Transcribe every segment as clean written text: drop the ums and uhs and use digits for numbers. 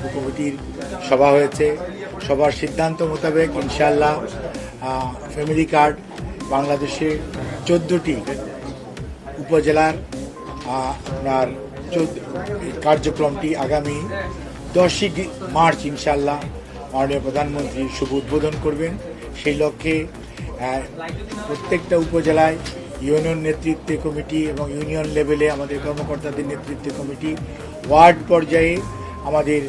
উপকমিটির সভা হয়েছে। সবার সিদ্ধান্ত মোতাবেক ইনশাআল্লাহ ফ্যামিলি কার্ড বাংলাদেশের 14টি উপজেলার আপনার কার্যক্রমটি আগামী 10ই মার্চ ইনশাআল্লাহ মাননীয় প্রধানমন্ত্রী শুভ উদ্বোধন করবেন। সেই লক্ষ্যে প্রত্যেকটা উপজেলায় ইউনিয়ন নেতৃত্বে কমিটি এবং ইউনিয়ন লেভেলে আমাদের কর্মকর্তাদের নেতৃত্বে কমিটি, ওয়ার্ড পর্যায়ে আমাদের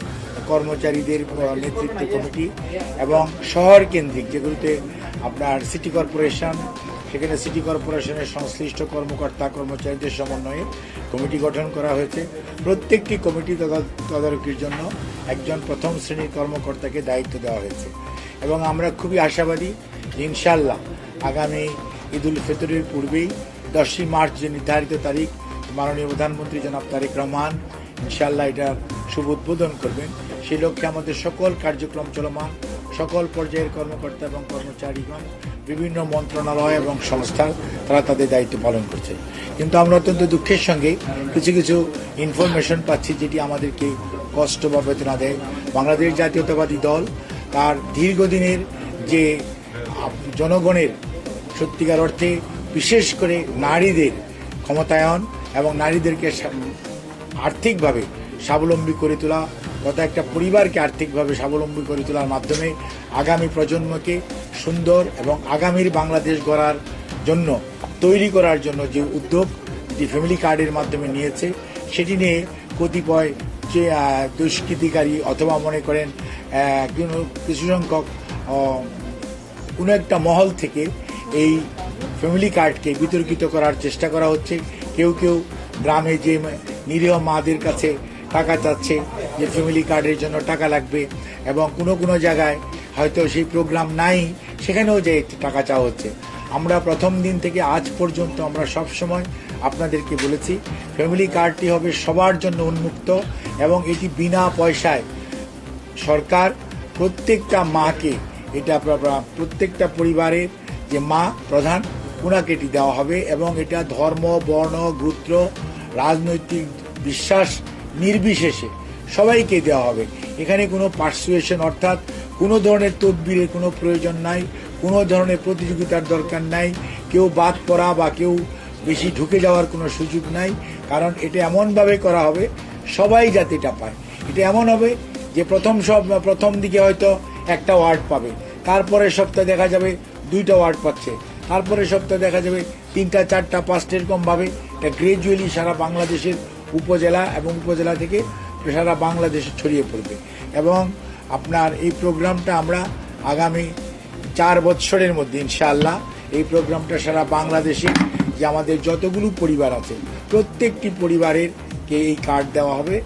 কর্মচারীদের নেতৃত্বে কমিটি এবং শহর কেন্দ্রিক যেগুলোতে আপনার সিটি কর্পোরেশন, সেখানে সিটি কর্পোরেশনের সংশ্লিষ্ট কর্মকর্তা কর্মচারীদের সমন্বয়ে কমিটি গঠন করা হয়েছে। প্রত্যেকটি কমিটি তদারকির জন্য একজন প্রথম শ্রেণীর কর্মকর্তাকে দায়িত্ব দেওয়া হয়েছে এবং আমরা খুবই আশাবাদী ইনশাআল্লাহ আগামী ঈদ উল ফিতরের পূর্বেই 10ই মার্চ যে নির্ধারিত তারিখ মাননীয় প্রধানমন্ত্রী জনাব তারেক রহমান ইনশাআল্লাহ এটা শুভ উদ্বোধন করবেন। সেই লক্ষ্যে আমাদের সকল কার্যক্রম চলমান, সকল পর্যায়ের কর্মকর্তা এবং কর্মচারীগণ বিভিন্ন মন্ত্রণালয় এবং সংস্থা তারা তাদের দায়িত্ব পালন করছে। কিন্তু আমরা অত্যন্ত দুঃখের সঙ্গে কিছু কিছু ইনফরমেশন পাচ্ছি যেটি আমাদেরকে কষ্ট বা বেদনা দেয়। বাংলাদেশ জাতীয়তাবাদী দল তার দীর্ঘদিনের যে জনগণের সত্যিকার অর্থে বিশেষ করে নারীদের ক্ষমতায়ন এবং নারীদেরকে আর্থিকভাবে স্বাবলম্বী করে তোলা, তথা একটা পরিবারকে আর্থিকভাবে স্বাবলম্বী করে তোলার মাধ্যমে আগামী প্রজন্মকে সুন্দর এবং আগামীর বাংলাদেশ গড়ার জন্য তৈরি করার জন্য যে উদ্যোগ যেটি ফ্যামিলি কার্ডের মাধ্যমে নিয়েছে, সেটি নিয়ে কতিপয় যে দুষ্কৃতিকারী অথবা মনে করেন কিছু সংখ্যক কোনো একটা মহল থেকে এই ফ্যামিলি কার্ডকে বিতর্কিত করার চেষ্টা করা হচ্ছে। কেউ কেউ গ্রামে যে নিরীহ মাদের কাছে টাকা চাচ্ছে যে ফ্যামিলি কার্ডের জন্য টাকা লাগবে এবং কোনো জায়গায় হয়তো সেই প্রোগ্রাম নাই, সেখানেও যে টাকা চাওয়া হচ্ছে। আমরা প্রথম দিন থেকে আজ পর্যন্ত আমরা সবসময় আপনাদেরকে বলেছি ফ্যামিলি কার্ডটি হবে সবার জন্য উন্মুক্ত এবং এটি বিনা পয়সায় সরকার প্রত্যেকটা মাকে, এটা প্রত্যেকটা পরিবারের যে মা প্রধান ওনাকে এটি দেওয়া হবে এবং এটা ধর্ম, বর্ণ, গোত্র, রাজনৈতিক বিশ্বাস নির্বিশেষে সবাইকে দেওয়া হবে। এখানে কোনো পার্সুয়েশন অর্থাৎ কোনো ধরনের তদবিরের কোনো প্রয়োজন নাই, কোনো ধরনের প্রতিযোগিতার দরকার নাই, কেউ বাদ পড়া বা কেউ বেশি ঢুকে যাওয়ার কোনো সুযোগ নাই। কারণ এটা এমনভাবে করা হবে সবাই যাতে এটা পায়। এটা এমন হবে যে প্রথম দিকে হয়তো একটা ওয়ার্ড পাবে, তারপরে সপ্তাহে দেখা যাবে 2টা ওয়ার্ড পাচ্ছে, তারপরে সপ্তাহে দেখা যাবে 3টা, 4টা, 5টা এরকমভাবে এটা গ্রাজুয়ালি সারা বাংলাদেশের উপজেলা এবং উপজেলা থেকে সারা বাংলাদেশে ছড়িয়ে পড়বে। এবং আপনার এই প্রোগ্রামটা আমরা আগামী 4 বছরের মধ্যে ইনশাআল্লাহ এই প্রোগ্রামটা সারা বাংলাদেশে যে আমাদের যতগুলো পরিবার আছে প্রত্যেকটি পরিবারেরকে এই কার্ড দেওয়া হবে